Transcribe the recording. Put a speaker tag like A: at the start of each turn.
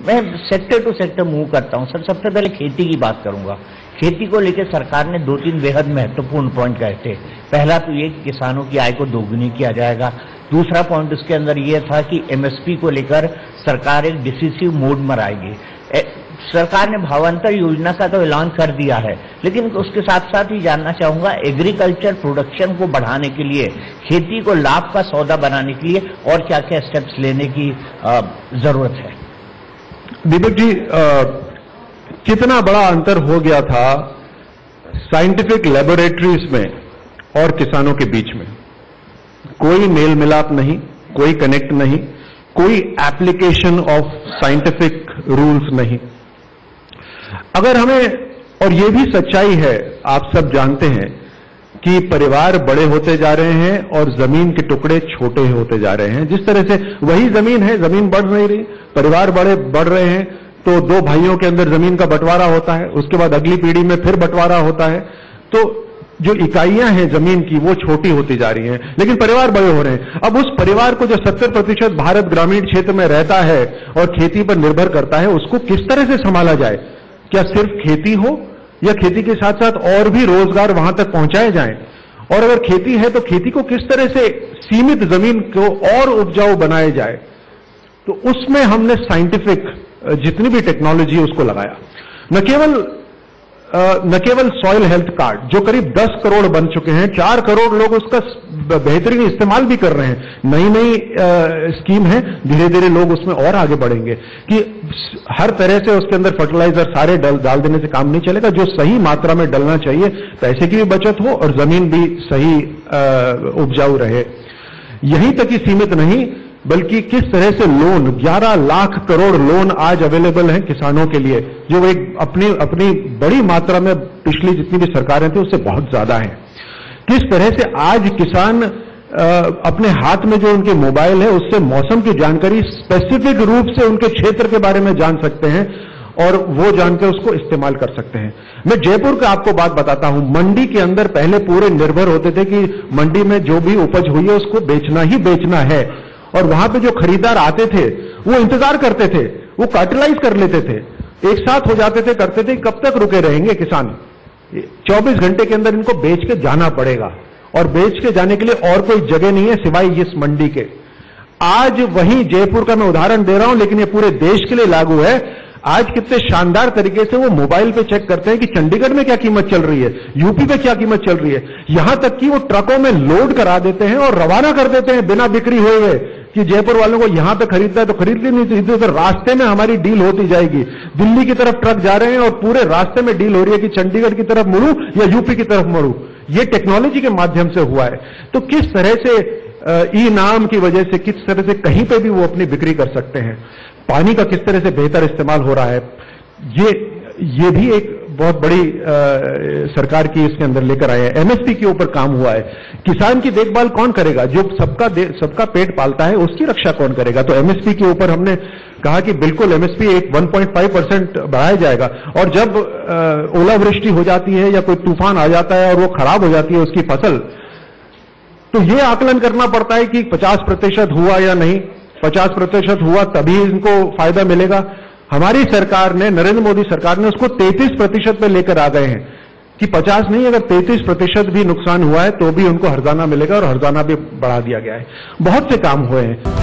A: मैं sector to sector move करता हूं सर। सबसे पहले खेती की बात करूंगा। खेती को लेकर सरकार ने 2-3 बेहद महत्वपूर्ण पॉइंट कहे थे। पहला तो ये कि किसानों की आय को दोगुनी किया जाएगा। दूसरा पॉइंट उसके अंदर ये था कि एमएसपी को लेकर सरकार एक डिसिसिव मोड में आएगी। सरकार ने भावांतर योजना का तो ऐलान कर दिया है, लेकिन उसके साथ साथ ही जानना चाहूंगा एग्रीकल्चर प्रोडक्शन को बढ़ाने के लिए, खेती को लाभ का सौदा बनाने के लिए और क्या क्या स्टेप्स लेने की जरूरत है।
B: दीपक जी, कितना बड़ा अंतर हो गया था साइंटिफिक लेबोरेटरीज में और किसानों के बीच में। कोई मेल मिलाप नहीं, कोई कनेक्ट नहीं, कोई एप्लीकेशन ऑफ साइंटिफिक रूल्स नहीं। अगर हमें, और ये भी सच्चाई है, आप सब जानते हैं कि परिवार बड़े होते जा रहे हैं और जमीन के टुकड़े छोटे होते जा रहे हैं। जिस तरह से वही जमीन है, जमीन बढ़ नहीं रही, परिवार बढ़ रहे हैं, तो 2 भाइयों के अंदर जमीन का बंटवारा होता है, उसके बाद अगली पीढ़ी में फिर बंटवारा होता है, तो जो इकाइयां हैं जमीन की वो छोटी होती जा रही हैं, लेकिन परिवार बड़े हो रहे हैं। अब उस परिवार को जो 70% भारत ग्रामीण क्षेत्र में रहता है और खेती पर निर्भर करता है, उसको किस तरह से संभाला जाए? क्या सिर्फ खेती हो या खेती के साथ साथ और भी रोजगार वहां तक पहुंचाए जाएं? और अगर खेती है तो खेती को किस तरह से सीमित जमीन को और उपजाऊ बनाया जाए? तो उसमें हमने साइंटिफिक जितनी भी टेक्नोलॉजी उसको लगाया। न केवल सॉइल हेल्थ कार्ड जो करीब 10 करोड़ बन चुके हैं, 4 करोड़ लोग उसका बेहतरीन इस्तेमाल भी कर रहे हैं। नई स्कीम है, धीरे धीरे लोग उसमें और आगे बढ़ेंगे कि हर तरह से उसके अंदर फर्टिलाइजर सारे डाल देने से काम नहीं चलेगा। जो सही मात्रा में डलना चाहिए, पैसे की भी बचत हो और जमीन भी सही उपजाऊ रहे। यहीं तक ही सीमित नहीं, बल्कि किस तरह से लोन, 11 लाख करोड़ लोन आज अवेलेबल हैं किसानों के लिए, जो एक अपनी बड़ी मात्रा में पिछली जितनी भी सरकारें थी उससे बहुत ज्यादा है। किस तरह से आज किसान अपने हाथ में जो उनके मोबाइल है उससे मौसम की जानकारी स्पेसिफिक रूप से उनके क्षेत्र के बारे में जान सकते हैं और वो जानकर उसको इस्तेमाल कर सकते हैं। मैं जयपुर का आपको बात बताता हूं। मंडी के अंदर पहले पूरे निर्भर होते थे कि मंडी में जो भी उपज हुई है उसको बेचना ही बेचना है, और वहां पे जो खरीदार आते थे वो इंतजार करते थे, वो कार्टलाइज कर लेते थे, एक साथ हो जाते थे, करते थे। कब तक रुके रहेंगे किसान? 24 घंटे के अंदर इनको बेच के जाना पड़ेगा, और बेच के जाने के लिए और कोई जगह नहीं है सिवाय इस मंडी के। आज वही जयपुर का मैं उदाहरण दे रहा हूं, लेकिन ये पूरे देश के लिए लागू है। आज कितने शानदार तरीके से वो मोबाइल पे चेक करते हैं कि चंडीगढ़ में क्या कीमत चल रही है, यूपी पे क्या कीमत चल रही है। यहां तक कि वो ट्रकों में लोड करा देते हैं और रवाना कर देते हैं बिना बिक्री हुए हुए कि जयपुर वालों को यहां पे खरीदना है तो खरीद ली, नहीं तो इधर रास्ते में हमारी डील होती जाएगी। दिल्ली की तरफ ट्रक जा रहे हैं और पूरे रास्ते में डील हो रही है कि चंडीगढ़ की तरफ मुड़ू या यूपी की तरफ मुड़ू। ये टेक्नोलॉजी के माध्यम से हुआ है। तो किस तरह से ई नाम की वजह से किस तरह से कहीं पे भी वो अपनी बिक्री कर सकते हैं। पानी का किस तरह से बेहतर इस्तेमाल हो रहा है, ये भी एक बहुत बड़ी सरकार की इसके अंदर लेकर आए हैं। एमएसपी के ऊपर काम हुआ है। किसान की देखभाल कौन करेगा? जो सबका पेट पालता है उसकी रक्षा कौन करेगा? तो एमएसपी के ऊपर हमने कहा कि बिल्कुल एमएसपी 1.5% बढ़ाया जाएगा। और जब ओलावृष्टि हो जाती है या कोई तूफान आ जाता है और वो खराब हो जाती है उसकी फसल, तो ये आकलन करना पड़ता है कि 50% हुआ या नहीं। 50% हुआ तभी इनको फायदा मिलेगा। हमारी सरकार ने, नरेंद्र मोदी सरकार ने उसको 33% पे लेकर आ गए हैं कि 50 नहीं, अगर 33% भी नुकसान हुआ है तो भी उनको हर्जाना मिलेगा, और हर्जाना भी बढ़ा दिया गया है। बहुत से काम हुए हैं।